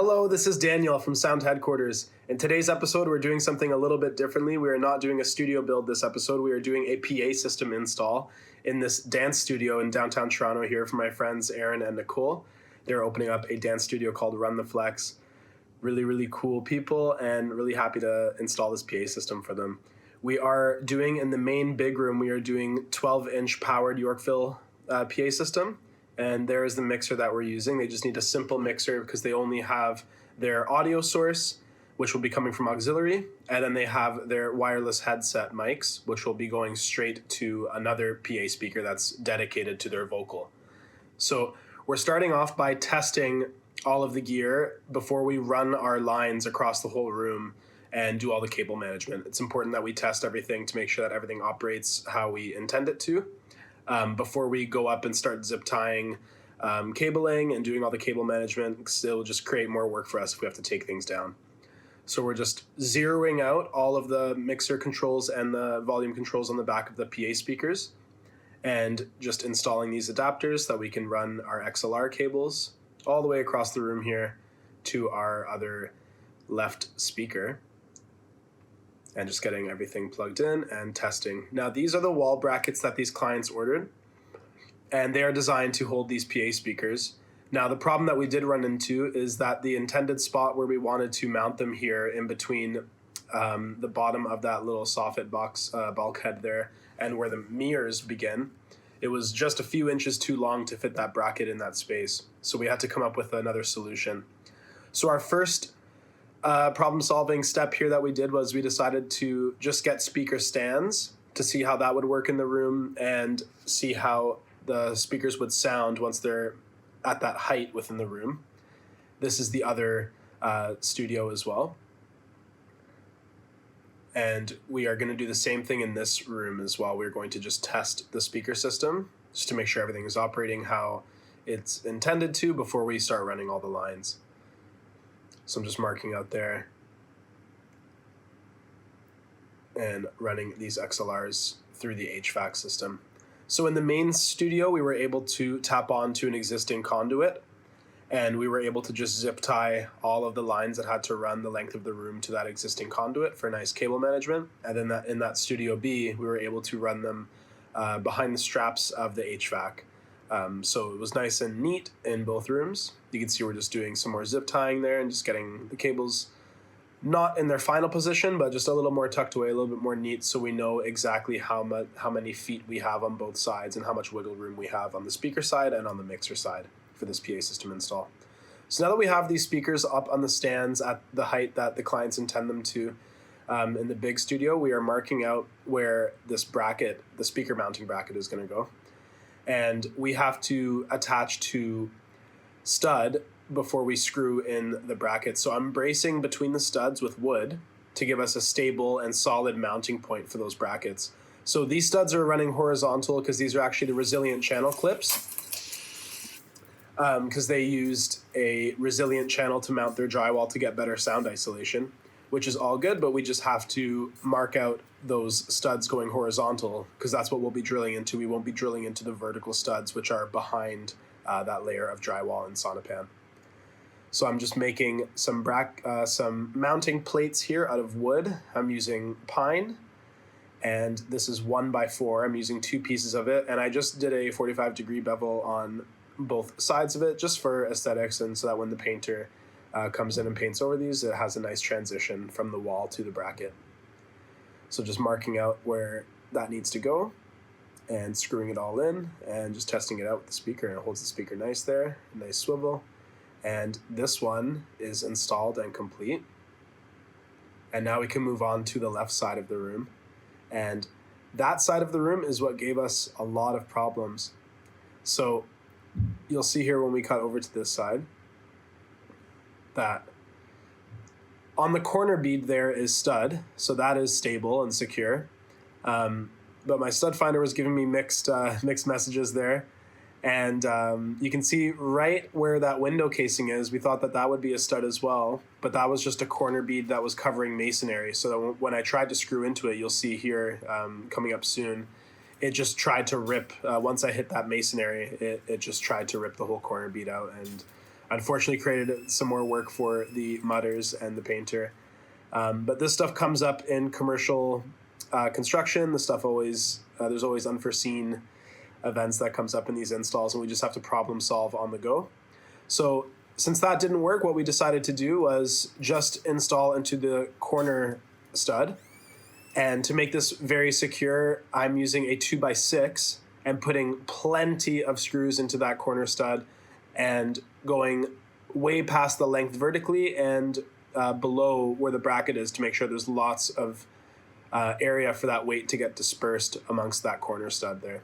Hello, this is Daniel from Sound Headquarters. In today's episode, we're doing something a little bit differently. We are not doing a studio build this episode. We are doing a PA system install in this dance studio in downtown Toronto here for my friends Aaron and Nicole. They're opening up a dance studio called Run the Flex. Really, really cool people and really happy to install this PA system for them. We are doing in the main big room, we are doing 12-inch powered Yorkville PA system. And there is the mixer that we're using. They just need a simple mixer because they only have their audio source, which will be coming from auxiliary, and then they have their wireless headset mics, which will be going straight to another PA speaker that's dedicated to their vocal. So we're starting off by testing all of the gear before we run our lines across the whole room and do all the cable management. It's important that we test everything to make sure that everything operates how we intend it to. Before we go up and start zip tying cabling and doing all the cable management, because it'll just create more work for us if we have to take things down. So we're just zeroing out all of the mixer controls and the volume controls on the back of the PA speakers and just installing these adapters so that we can run our XLR cables all the way across the room here to our other left speaker. And just getting everything plugged in and testing. Now, these are the wall brackets that these clients ordered, and they are designed to hold these PA speakers. Now, the problem that we did run into is that the intended spot where we wanted to mount them here in between the bottom of that little soffit box bulkhead there and where the mirrors begin, it was just a few inches too long to fit that bracket in that space. So we had to come up with another solution. So our first problem-solving step here that we did was we decided to just get speaker stands to see how that would work in the room and see how the speakers would sound once they're at that height within the room. This is the other studio as well. And we are going to do the same thing in this room as well. We're going to just test the speaker system just to make sure everything is operating how it's intended to before we start running all the lines. So I'm just marking out there and running these XLRs through the HVAC system. So in the main studio, we were able to tap onto an existing conduit, and we were able to just zip tie all of the lines that had to run the length of the room to that existing conduit for nice cable management. And then in that Studio B, we were able to run them behind the straps of the HVAC. So it was nice and neat in both rooms. You can see we're just doing some more zip tying there and just getting the cables not in their final position, but just a little more tucked away, a little bit more neat, so we know exactly how many feet we have on both sides and how much wiggle room we have on the speaker side and on the mixer side for this PA system install. So now that we have these speakers up on the stands at the height that the clients intend them to in the big studio, we are marking out where this bracket, the speaker mounting bracket, is going to go. And we have to attach to stud before we screw in the bracket. So I'm bracing between the studs with wood to give us a stable and solid mounting point for those brackets. So these studs are running horizontal because these are actually the resilient channel clips, because they used a resilient channel to mount their drywall to get better sound isolation, which is all good, but we just have to mark out those studs going horizontal because that's what we'll be drilling into. We won't be drilling into the vertical studs, which are behind that layer of drywall and Sonopan. So I'm just making some mounting plates here out of wood. I'm using pine, and this is 1x4. I'm using 2 pieces of it, and I just did a 45-degree bevel on both sides of it just for aesthetics, and so that when the painter comes in and paints over these, it has a nice transition from the wall to the bracket. So just marking out where that needs to go and screwing it all in and just testing it out with the speaker, and it holds the speaker nice there, nice swivel. And this one is installed and complete. And now we can move on to the left side of the room. And that side of the room is what gave us a lot of problems. So you'll see here when we cut over to this side that on the corner bead there is stud, so that is stable and secure. But my stud finder was giving me mixed messages there. And you can see right where that window casing is, we thought that that would be a stud as well, but that was just a corner bead that was covering masonry. So that when I tried to screw into it, you'll see here coming up soon, it just tried to rip. Once I hit that masonry, it just tried to rip the whole corner bead out. And Unfortunately created some more work for the mudders and the painter. But this stuff comes up in commercial construction. The stuff always, there's always unforeseen events that comes up in these installs, and we just have to problem solve on the go. So since that didn't work, what we decided to do was just install into the corner stud. And to make this very secure, I'm using a 2x6 and putting plenty of screws into that corner stud and going way past the length vertically and below where the bracket is to make sure there's lots of area for that weight to get dispersed amongst that corner stud there.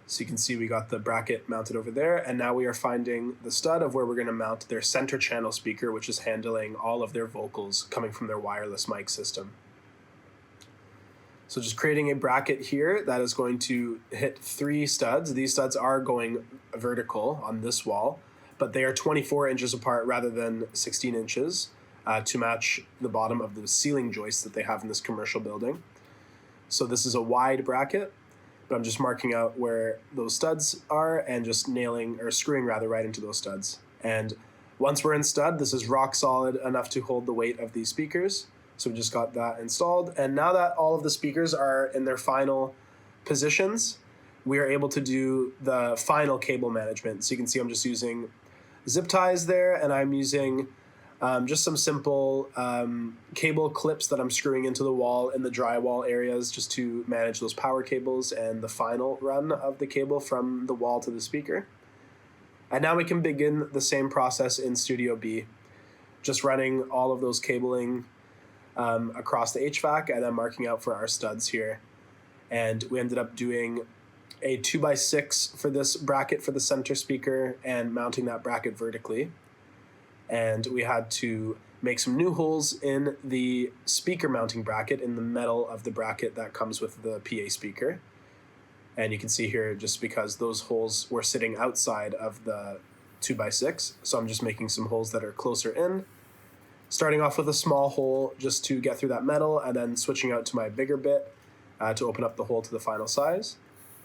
So you can see we got the bracket mounted over there, and now we are finding the stud of where we're going to mount their center channel speaker, which is handling all of their vocals coming from their wireless mic system. So just creating a bracket here that is going to hit 3 studs. These studs are going vertical on this wall, but they are 24 inches apart rather than 16 inches to match the bottom of the ceiling joists that they have in this commercial building. So this is a wide bracket, but I'm just marking out where those studs are and just nailing or screwing rather right into those studs. And once we're in stud, this is rock solid enough to hold the weight of these speakers. So we just got that installed. And now that all of the speakers are in their final positions, we are able to do the final cable management. So you can see I'm just using zip ties there, and I'm using just some simple cable clips that I'm screwing into the wall in the drywall areas just to manage those power cables and the final run of the cable from the wall to the speaker. And now we can begin the same process in Studio B, just running all of those cabling across the HVAC and then marking out for our studs here. And we ended up doing a 2x6 for this bracket for the center speaker and mounting that bracket vertically. And we had to make some new holes in the speaker mounting bracket in the metal of the bracket that comes with the PA speaker. And you can see here, just because those holes were sitting outside of the 2x6, so I'm just making some holes that are closer in. Starting off with a small hole just to get through that metal, and then switching out to my bigger bit to open up the hole to the final size.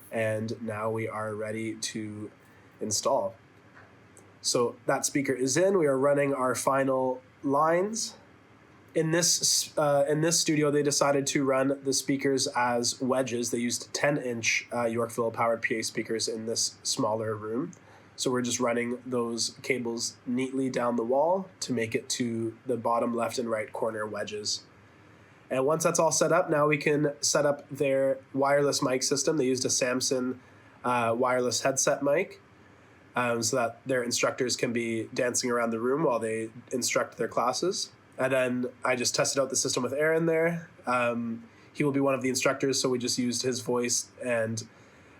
And now we are ready to install. So that speaker is in. We are running our final lines. In this studio, they decided to run the speakers as wedges. They used 10-inch Yorkville powered PA speakers in this smaller room. So we're just running those cables neatly down the wall to make it to the bottom left and right corner wedges. And once that's all set up, now we can set up their wireless mic system. They used a Samson wireless headset mic so that their instructors can be dancing around the room while they instruct their classes. And then I just tested out the system with Aaron there. He will be one of the instructors, so we just used his voice and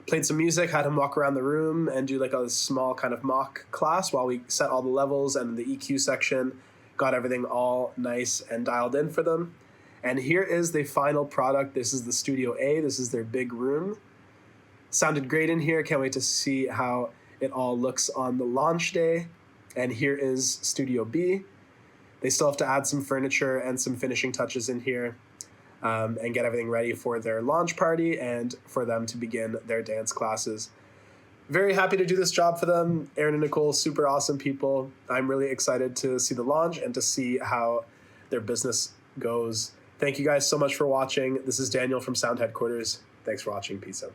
played some music, had him walk around the room and do like a small kind of mock class while we set all the levels and the EQ section, got everything all nice and dialed in for them. And here is the final product. This is the Studio A. This is their big room. Sounded great in here. Can't wait to see how it all looks on the launch day. And here is Studio B. They still have to add some furniture and some finishing touches in here and get everything ready for their launch party and for them to begin their dance classes. Very happy to do this job for them. Aaron and Nicole, super awesome people. I'm really excited to see the launch and to see how their business goes. Thank you guys so much for watching. This is Daniel from Sound Headquarters. Thanks for watching. Peace out.